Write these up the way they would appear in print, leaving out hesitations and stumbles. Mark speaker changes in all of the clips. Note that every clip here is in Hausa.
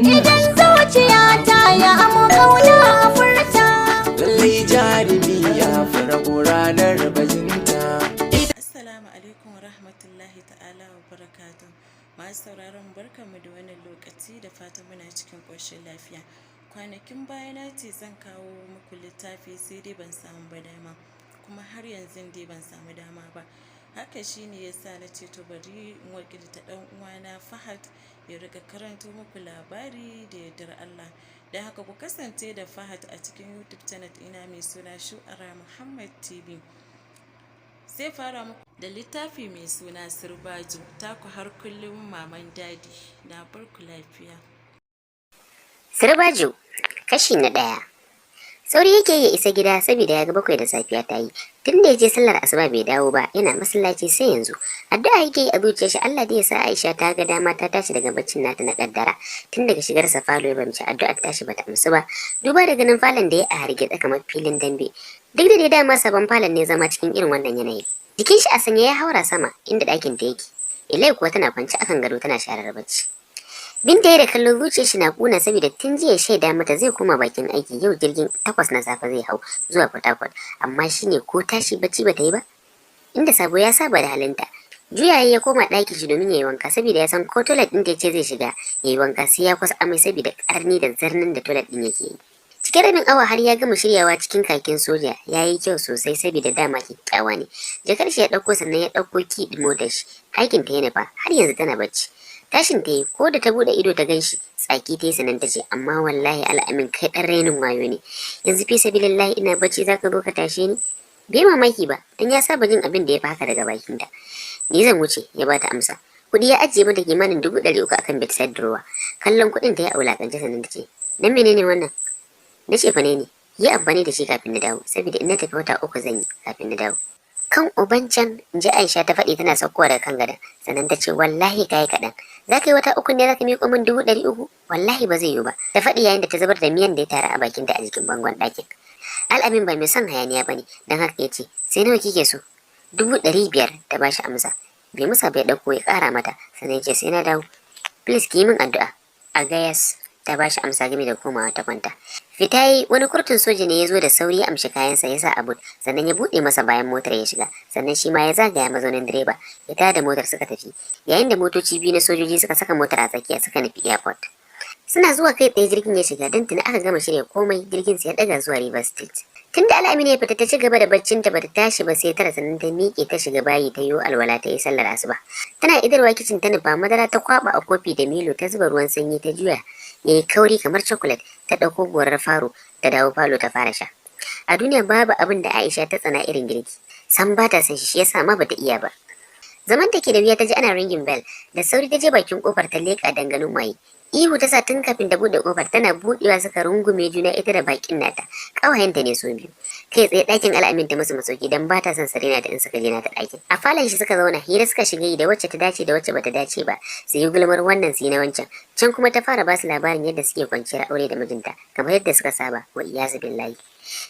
Speaker 1: idan zuciya ta ya amu kauna a furta.
Speaker 2: Lallai jarumi ya fara ranar bajinta.
Speaker 3: Assalamu alaikum wa rahmatullahi ta'ala wa barakatuh. Masu sauraron barkanmu da wannan lokaci da fatan muna cikin ƙoshin lafiya. Kwanakin baya na ce zan kawo muku littafi sai dai ban samu ba dama, kuma har yanzu dai ban samu dama ba. Haka shine yasa na ce to bari in wakilta ɗan uwana Fahad ya riga karanto muku labari da yardar Allah. Da haka ku kasance da Fahad a cikin YouTube channel ina mai suna Shu'ara Muhammad TV. Sai fara muku da littafi mai suna Sirbaju, taku har kullum maman dadi. Na barku lafiya.
Speaker 4: Sirbaju kashi na 1. Sauri yake ya isa gida saboda ya ga 7 da safiya ta yi. Tun da ya je sallar asuba bai dawo ba, yana masallaci sai yanzu. Addu'a yake yi a zuciyar shi, Allah da ya sa Aisha ta ga dama ta tashi daga baccin nata na kaddara. Tun daga shigar sa falo ya bamci addu'a ta tashi bata amsu ba. Duba da ganin falon da ya a hargitsa kamar filin dambe. Duk da dai dama sabon falon ne zama cikin irin wannan yanayi. Jikin shi a sanye ya haura sama inda ɗakin ta yake. Ilai kuwa tana kwance akan gado tana sharar bacci. Binta ya da kallon zuciyar shi na kuna saboda tun jiya shaida mata zai koma bakin aiki, yau jirgin 8 na safe zai hau zuwa Port Harcourt, amma shine ko tashi bacci bata yi ba. Inda Sabo ya saba da halinta. Juyaye ya koma ɗakin shi domin yayi wanka saboda ya san ko toilet din da yace zai shiga yayi wanka sai ya kusa amai saboda karni da zarnin da toilet din yake yi. Cikin rabin awa har ya gama shiryawa cikin kakin soja, ya yi kyau sosai saboda dama kyakkyawa ne. Jakar shi ya ɗauko sannan ya ɗauko ki ɗin motar shi. Aikin ta ya nufa, har yanzu tana bacci. Tashin ta yi, ko da ta bude ido ta ganshi, tsaki ta yi sanan ta ce, amma wallahi al'amin kai ɗan rainin wayo ne. Yanzu fi sabilillahi ina bacci zaka zo ka tashe ni? Bai mamaki ba, dan ya saba jin abin da ya fi haka daga bakin ta. Ni zan wuce, ya bata amsa. Kuɗi ya ajiye mata kimanin 300 akan bedside drawer. Kallon kuɗin ta ya aulakance sanan ta ce, dan menene wannan? Na ce fa ne, yi amfani da shi kafin na dawo, saboda in na tafi wata 3 zan yi kafin na dawo. Kan uban can, ji Aisha ta faɗi tana saukowa daga kan gadon, sannan ta ce wallahi kai kaɗan. Za ka yi wata 3 ne za ka miƙo min 300? Wallahi ba zai yiwu ba. Ta faɗi yayin da ta zubar da miyan da ya tara a bakinta a jikin bangon ɗakin. Al'amin ba mai son hayaniya ba ne, don haka ya ce, sai nawa kike so? 500 ta ba shi amsa. Bai musa bai ɗauko ya ƙara mata, sannan ya ce sai na dawo. Please ki yi min addu'a. A gayas ta ba shi amsa game da komawa ta kwanta. Fita yi, wani kurtun soja ne ya zo da sauri ya amshi kayansa ya sa a but, sannan ya buɗe masa bayan motar ya shiga, sannan shi ma ya zagaya mazaunin direba, ya tada motar suka tafi, yayin da motoci biyu na sojoji suka saka motar a tsakiya suka nufi airport. Suna zuwa kai tsaye jirgin ya shiga, don tuni aka gama shirya komai, jirgin sai ya ɗaga zuwa River State. Tunda Al'amina ya fita ta ci gaba da baccinta bata tashi ba sai tara, sannan ta miƙe ta shiga bayi ta yi alwala ta yi sallar asuba. Tana idarwa kicin ta nufa, madara ta kwaba a kofi da milo ta zuba ruwan sanyi ta juya yayi kauri kamar chocolate, ta ɗauko gorar faro ta dawo falo ta fara sha. A duniya babu abin da Aisha ta tsana irin girki, san ba ta san shi yasa ma bata iya ba. Zaman take da wuya ta ji ana ringin bell, da sauri ta je bakin kofar ta leƙa danganin waye. Ihu ta sa tun kafin ta bude kofar, tana budewa suka rungume juna ita da bakin nata. Kawayenta ne so biyu. Kai tsaye ɗakin Al'amin ta musu masauki dan ba ta son Sarina da in suka je nata ɗakin. A falon shi suka zauna hira suka shiga yi da wacce ta dace da wacce bata dace ba. Su yi gulmar wannan su yi na wancan. Can kuma ta fara ba su labarin yadda suke kwanciyar aure da mijinta, kamar yadda suka saba, wa iyazu billahi.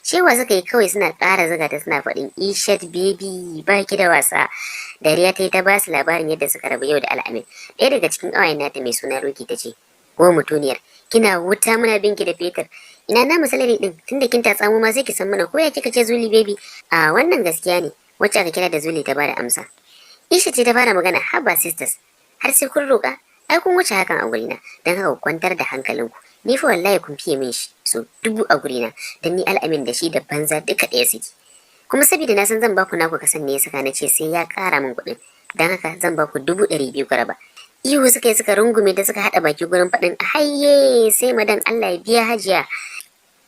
Speaker 4: Shewa suka yi kawai suna ƙara zaga ta suna faɗin Ishat baby ba ki da wasa. Dariya ta yi ta ba su labarin yadda suka rabu yau da Al'amin. Ɗaya daga cikin ƙawayen nata mai suna Roki ta ce, ko mutuniyar, kina wuta muna binki da fetur. Ina na salari din, tunda kin tatsa mu ma sai ki san mana ko ya kika ce Zuli baby. A wannan gaskiya ne, wacce aka kira da Zuli ta bada amsa. Isha ce ta fara magana, haba sisters, har sai kun roƙa, ai kun wuce hakan a gurina, dan haka kwantar da hankalinku. Ni fa wallahi kun fiye min shi so 1000 a gurina, dan ni Al'amin da shi da banza duka ɗaya suke. Kuma saboda na san zan baku naku kasan ne ya saka na ce sai ya ƙara min kuɗin, dan haka zan baku 200 ku raba. Ihu suka yi suka rungume da suka haɗa baki gurin faɗin hayye sai madan Allah ya biya hajiya.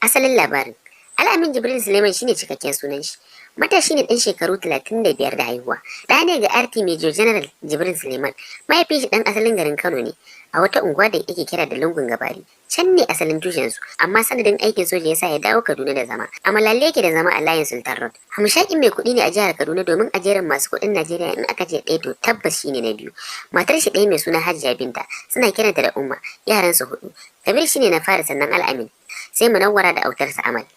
Speaker 4: Asalin labarin, Al'amin Jibril Suleiman shine cikakken sunan shi. Matashi ne ɗan shekaru 35 da haihuwa. Ɗaya ne ga RT Major General Jibril Suleiman. Mahaifin shi ɗan asalin garin Kano ne, a wata unguwa da yake kira da lungun Gabari. Can ne asalin tushensu, amma sanadin aikin soja yasa ya dawo Kaduna da zama. A Malalle yake da zama a layin Sultan Road. Hamshakin mai kuɗi ne a jihar Kaduna domin a jerin masu kuɗin Najeriya in aka ce ɗaya to tabbas shine na biyu. Matar shi ɗaya mai suna Hajiya Binta, suna kiranta da Umma, yaran su 4. Kabir shine na fara sannan Al'amin, sai Munawwara da autarsa Amal.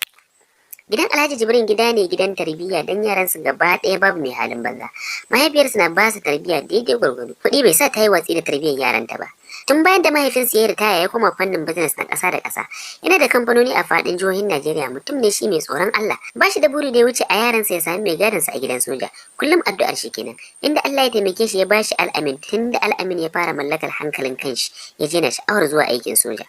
Speaker 4: Gidan Alhaji Jibrin gida ne gidan tarbiyya dan yaran su gaba ɗaya babu mai halin banza. Mahaifiyarsu na ba su tarbiyya daidai gwargwado. Kuɗi bai sa ta yi watsi da tarbiyyar yaranta ba. Tun bayan da mahaifinsa ya ritaya ya koma fannin business na ƙasa da ƙasa. Yana da kamfanoni a faɗin jihohin Najeriya, mutum ne shi mai tsoron Allah. Ba shi da buri da ya wuce a yaransa ya sami mai gadinsa a gidan soja. Kullum addu'ar shi kenan. Inda Allah ya taimake shi ya bashi al'amin, tun da al'amin ya fara mallakar hankalin kanshi ya je na sha'awar zuwa aikin soja.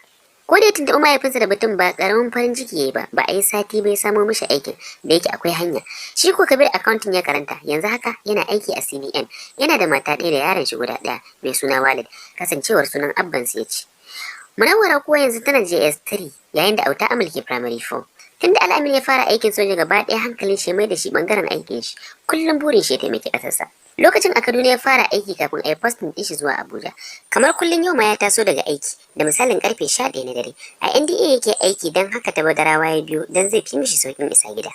Speaker 4: Ko da tunda mahaifinsa da batun ba karamin farin ciki yayi ba a yi sati bai samo mishi aikin da yake akwai hanya. Shi ko Kabir accounting ya karanta, yanzu haka yana aiki a CBN. Yana da mata ɗaya da yaron shi guda ɗaya mai suna Walid, kasancewar sunan abban sa yace. Munawwara ko yanzu tana JS3 yayin da Auta Amal ke primary 4. Tunda Al'amin ya fara aikin soja gaba ɗaya hankalin shi mai da shi bangaren aikin shi. Kullum burin shi ya taimaki ƙasarsa. Lokacin a Kaduna ya fara aiki kafin a yi postin ɗin shi zuwa Abuja. Kamar kullum yau ma ya taso daga aiki da misalin karfe 11 na dare. A NDA yake aiki don haka ta Badarawa ya biyo don zai fi mishi saukin isa gida.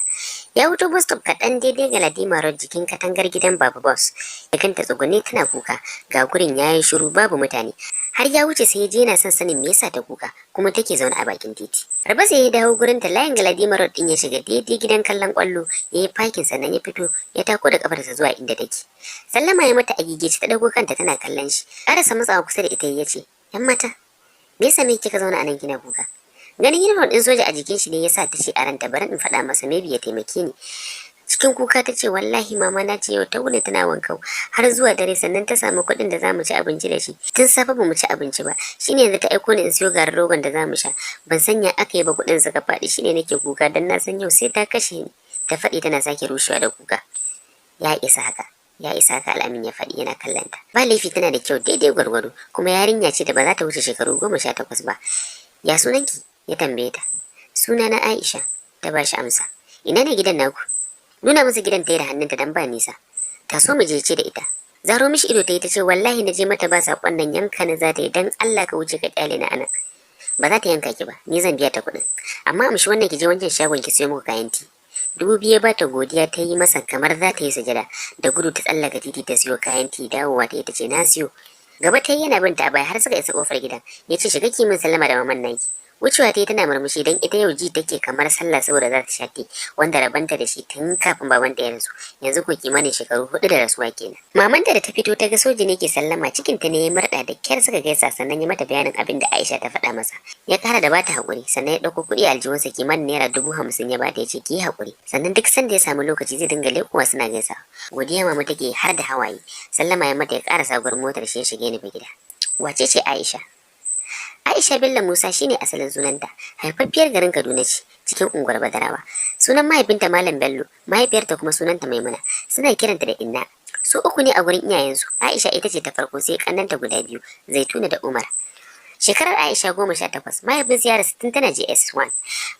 Speaker 4: Ya wuto bus stop kaɗan daidai ga Ladima Road jikin katangar gidan Baba Boss. Ya kanta tsugune tana kuka, ga gurin yayin shiru babu mutane. Har ya wuce sai ya je yana son sanin me yasa ta kuka kuma take zaune a bakin titi. Raba sai ya dawo gurin ta layin Galadima Road din ya shiga daidai gidan kallon kwallo, ya yi parking sannan ya fito ya tako da kafarsa zuwa inda take. Sallama ya mata a gigice ta dago kanta tana kallon shi. Karasa matsawa kusa da ita ya ce, "Yan mata, me yasa me kika zauna a nan kina kuka?" Ganin uniform din soja a jikin shi ne yasa ta ce a ranta bari in faɗa masa maybe ya taimake ni. Cikin kuka ta ce wallahi mama na ce yau ta wuni tana wankau har zuwa dare sannan ta samu kuɗin da zamu ci abinci da shi. Tun safe bamu ci abinci ba. Shine yanzu ta aiko ni in siyo garin rogon da zamu sha. Ban sanya aka yi ba kuɗin suka faɗi shine nake kuka dan na san yau sai ta kashe ni. Ta faɗi tana sake rushewa da kuka. Ya isa haka. Ya isa haka Al'amin ya faɗi yana kallanta. Ba laifi tana da kyau daidai gwargwado kuma yarinya ce da ba za ta wuce shekaru 18 ba. Ya sunanki? Ya tambaye ta. Sunana Aisha. Ta bashi amsa. Ina ne gidan naku? Nuna masa gidan ta yi da hannunta dan ba nisa. Ta so mu je ce da ita. Zaro mishi ido ta yi ta ce wallahi na je mata ba saƙon nan yanka na za ta yi dan Allah ka wuce ka kyale na anan. Ba za ta yanka ki ba, ni zan biya ta kuɗin. Amma amshi wannan ki je wancan shagon ki sayo muku kayan ti. 2000 ba ta godiya ta yi masa kamar za ta yi sujada. Da gudu ta tsallaka titi ta siyo kayan ti dawowa ta yi ta ce na siyo. Gaba ta yi yana binta a baya har suka isa kofar gidan. Ya ce shiga ki min sallama da maman naki. Wucewa ta yi tana murmushi don ita yau ji take kamar sallah saboda za ta shake wanda rabanta da shi tun kafin babanta ya rasu. Yanzu ko kimanin shekaru 4 da rasuwa kenan. Mamanta da ta fito ta ga soji ne ke sallama cikin ta ne ya murɗa da kyar suka gaisa sannan ya mata bayanin abin da Aisha ta faɗa masa. Ya kara da bata hakuri sannan ya ɗauko kuɗi a aljihunsa kimanin naira 50,000 ya bata ya ce ki yi hakuri. Sannan duk sanda ya samu lokaci zai dinga leƙuwa suna gaisa. Godiya mama take har da hawaye. Sallama ya mata ya ƙara sabuwar motar shi ya shige ni gida. Wace ce Aisha? Aisha Bello Musa shine asalin sunanta, haifaffiyar garin Kaduna ce, cikin unguwar Badarawa. Sunan mahaifinta Malam Bello, mahaifiyarta kuma sunanta Maimuna. Suna kiranta da Inna. Su uku ne a gurin iyayensu. Aisha ita ce ta farko sai kannanta guda biyu, Zaituna da Umar. Shekarar Aisha 18, mahaifinsu ya rasu tun tana JS1.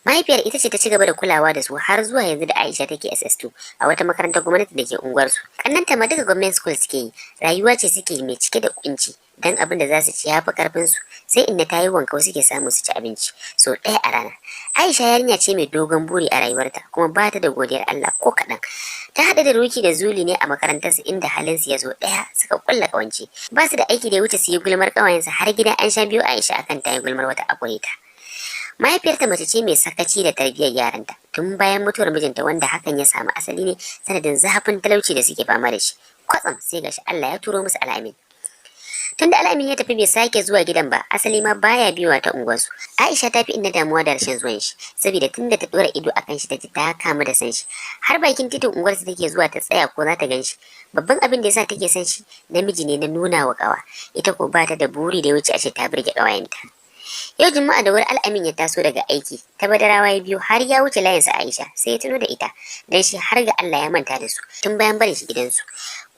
Speaker 4: Mahaifiyar ita ce ta ci gaba da kulawa da su har zuwa yanzu da Aisha take SS2 a wata makarantar gwamnati da ke unguwarsu. Kannanta ma duka government school suke yi, rayuwa ce suke mai cike da kunci. Dan abin da za su ci ya fi karfinsu sai inda ta yi wanka suke samu su ci abinci so ɗaya a rana. Aisha yarinya ce mai dogon buri a rayuwarta kuma ba ta da godiyar Allah ko kaɗan. Ta haɗa da Ruki da Zuli ne a makarantarsu inda halinsu ya zo ɗaya suka kulla ƙawance. Ba su da aiki da ya wuce su yi gulmar ƙawayensu har gida an sha biyu Aisha akan ta yi gulmar wata akwai ta. Mahaifiyarta mace ce mai sakaci da tarbiyyar yaranta tun bayan mutuwar mijinta wanda hakan ya samu asali ne sanadin zafin talauci da suke fama da shi. Kwatsam sai gashi Allah ya turo musu Al'amin. Tunda Al'amin ya tafi bai sake zuwa gidan ba, asali ma baya biyowa ta unguwarsu. Aisha ta fi inda damuwa da rashin zuwan shi, saboda tunda ta dora ido akan shi ta ji ta kamu da san shi. Har bakin titin unguwarsu take zuwa ta tsaya ko za ta gan shi. Babban abin da yasa take son shi, namiji ne na nuna wa kawa. Ita ko ba ta da buri da ya wuce a ce ta burge kawayenta. Yau Juma'a da wuri Al'amin ya taso daga aiki, ta Badarawa ya biyo har ya wuce layinsa Aisha, sai ya tuno da ita, dan shi har ga Allah ya manta da su tun bayan barin shi gidansu.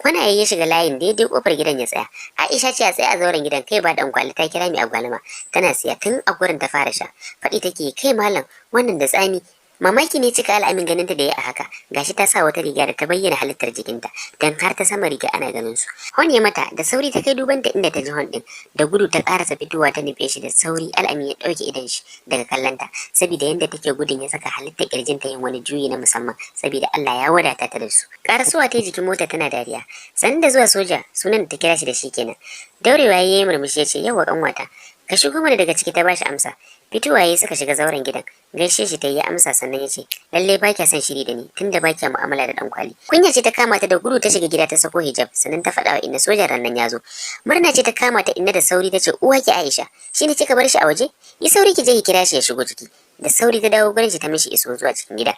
Speaker 4: Kwana ya shiga layin daidai kofar gidan ya tsaya. Aisha ce a tsaye a zauren gidan kai ba dan kwali ta kira mai agwaluma. Tana siya tun a gurin ta fara sha. Faɗi take kai malam wannan da tsami. Mamaki ne cika Al'amin ganin ta da ya a haka. Gashi ta sa wata riga da ta bayyana halittar jikinta dan har ta sama riga ana ganin su. Hon ya mata da sauri ta kai duban ta inda ta ji hon din. Da gudu ta karasa fitowa ta nufe shi da sauri Al'amin ya dauke idan shi daga kallanta saboda yanda take gudun ya saka halittar kirjinta yin wani juyi na musamman saboda Allah ya wadata ta da su. Karasuwa ta jikin mota tana dariya. Sanda zuwa soja sunan da ta kira shi da shi kenan. Daurewa yayi murmushi ya ce yawa kanwata. Ka shigo mana daga ciki ta bashi amsa. Fitowa yayi suka shiga zauren gidan. Gaishe shi ta yi amsa sannan ya ce, "Lalle ba kya son shiri da ni tunda ba kya mu'amala da dan kwali." Kunya ce ta kama ta da gudu ta shiga gida ta sako hijab sannan ta faɗa wa inna sojan rannan ya zo. Murna ce ta kama ta inna da sauri ta ce, "Uwa ki Aisha, shine kika bar shi a waje? Yi sauri ki je ki kira shi ya shigo ciki." Da sauri ta dawo gurin shi ta mishi iso zuwa cikin gida.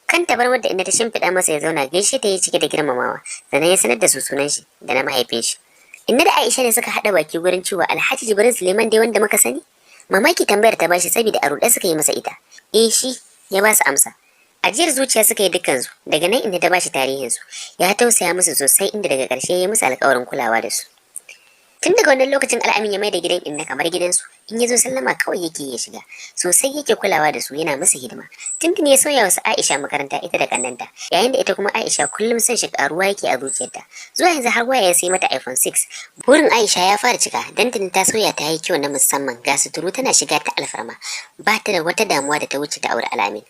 Speaker 4: Kan tabarmar da inda ta shimfiɗa masa ya zauna gaishe ta yi cike da girmamawa sannan ya sanar da su sunan shi da na mahaifin shi. Inna da Aisha ne suka haɗa baki gurin cewa Alhaji Jibrin Suleiman dai wanda muka sani. Mamaki tambayar ta bashi saboda a ruɗe suka yi masa ita. Shi ya ba su amsa. Ajiyar zuciya suka yi dukkansu daga nan inda ta bashi tarihinsu. Ya tausaya musu sosai inda daga ƙarshe ya yi musu alƙawarin kulawa da su. Tun daga wannan lokacin Al'amin ya mai da gidan inna kamar gidansu. In ya zo sallama kawai yake ya shiga. Sosai yake kulawa da su yana musu hidima. Tuntuni ya sauya wasu Aisha makaranta ita da kannanta. Yayin da ita kuma Aisha kullum son shi karuwa yake a zuciyarta. Zuwa yanzu har waya ya sai mata iPhone 6. Burin Aisha ya fara cika dan tuni ta sauya ta yi kyau na musamman ga suturu tana shiga ta alfarma. Ba ta da wata damuwa da ta wuce ta aure Al'amin.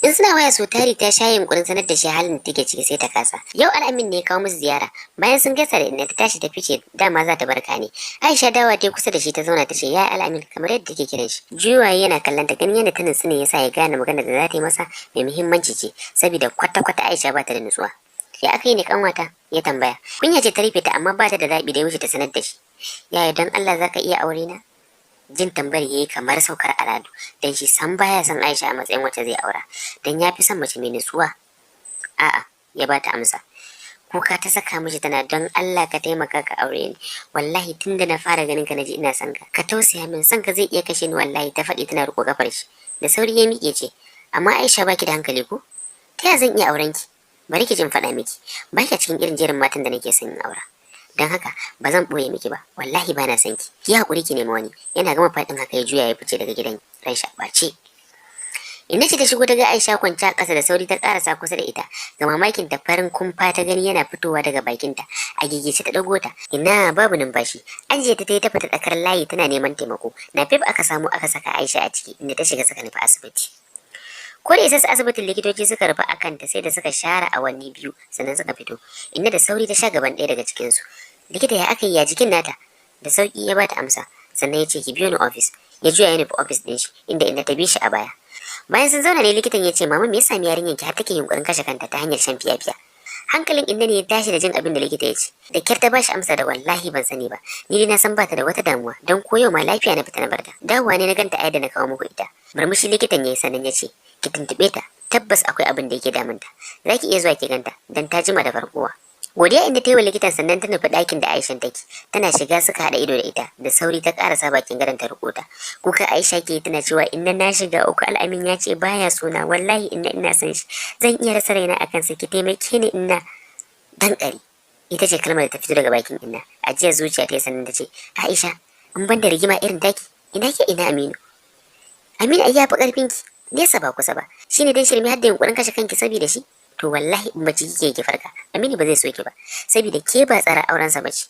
Speaker 4: In suna waya so tari ta sha yunkurin sanar da shi halin da take ciki sai ta kasa. Yau Al'amin ne ya kawo musu ziyara. Bayan sun gaisa da inda ta tashi ta fice dama za ta barka ne. Aisha dawa ta kusa da shi ta zauna ta ce ya Al'amin kamar yadda take kiran shi. Juyawa yana kallon ta ganin yadda ta nutsu ne yasa ya gane magana da za ta yi masa mai muhimmanci ce saboda kwata-kwata Aisha ba ta da nutsuwa. Ya aka yi ne kanwata? Ya tambaya. Kunya ce ta rufe ta amma ba ta da zaɓi da ya wuce ta sanar da shi. Yaya don Allah za ka iya aure na? Jin tambayar yayi kamar saukar aladu dan shi san baya son Aisha a matsayin wacce zai aura dan yafi son mace mai nutsuwa. A'a, ya bata amsa. Kuka ta saka mishi tana don Allah ka taimaka ka aure ni. Wallahi tunda na fara ganin ka naji ina son ka. Ka tausaya min son ka zai iya kashe ni wallahi ta faɗi tana riko kafar shi. Da sauri ya miƙe ce, "Amma Aisha baki da hankali ko? Ta ya zan iya auren ki? Bari ki jin faɗa miki. Ba ki cikin irin jerin matan da nake son in aura. Dan haka ba zan boye miki ba wallahi bana son ki. Ki hakuri ki nemi wani." Yana gama faɗin haka ya juya ya fice daga gidan ran shabace. Inda ce ta shigo ta ga Aisha kwance a ƙasa da sauri ta ƙarasa kusa da ita. Ga mamakin ta farin kumfa ta gani yana fitowa daga bakinta. A gigice ta dago ta. Ina babu numfashi. Ajiye ta yi ta fita tsakar layi tana neman taimako. Na fif aka samu aka saka Aisha a ciki inda ta shiga suka nufi asibiti. Ko da isa asibitin likitoci suka rufe a kanta sai da suka share awanni 2 sannan suka fito. Inda da sauri ta sha gaban ɗaya daga cikinsu. Likita ya aka yi ya jikin nata? Da sauki ya bata amsa. Sannan ya ce ki biyo ni ofis. Ya juya ya nufi ofis ɗin shi inda ta bi shi a baya. Bayan sun zauna ne likitan ya ce mama me yasa yarinyar ki har take yunkurin kashe kanta ta hanyar shan fiya-fiya. Hankalin inda ne ya tashi da jin abin da likita ya ce. Da kyar ta bashi amsa da wallahi ban sani ba. Ni dai na san bata da wata damuwa don ko yau ma lafiya na fita na barta. Dawowa ne na ganta a yadda na kawo muku ita. Murmushi likitan ya yi sannan ya ce ki tuntube ta tabbas akwai abin da yake damunta. Za ki iya zuwa ki ganta dan ta jima da farkowa. Godiya inda ta yi wa likitan sannan ta nufi ɗakin da Aisha take. Tana shiga suka haɗa ido da ita da sauri ta ƙarasa bakin gadon ta rikota. Kuka Aisha ke tana cewa inna na shiga uku Al'amin ya ce baya sona wallahi inna ina son shi. Zan iya rasa raina akan sa ki taimake ni inna. Dan ƙari. Ita ce kalmar da ta fito daga bakin inna. Ajiyar zuciya ta yi sannan ta ce Aisha in ban da rigima irin taki ina ke ina Aminu. Aminu ai ya fi ƙarfinki. Nesa ba kusa ba. Shine dan shirme har da yunkurin kashe kanki saboda shi. To wallahi in bace kike ki farka Aminu ba zai so ki ba saboda ke ba tsara auren sa bace.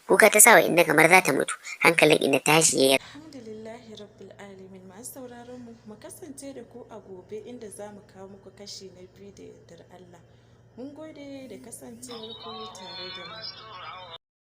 Speaker 4: Kuka ta sawa inda kamar za ta mutu hankalin inda tashi ya
Speaker 3: Alhamdulillahi rabbil alamin. Masu sauraron mu kasance da ku a gobe inda zamu kawo muku kashi na 2 da yardar Allah. Mun gode da kasancewar ku tare da mu.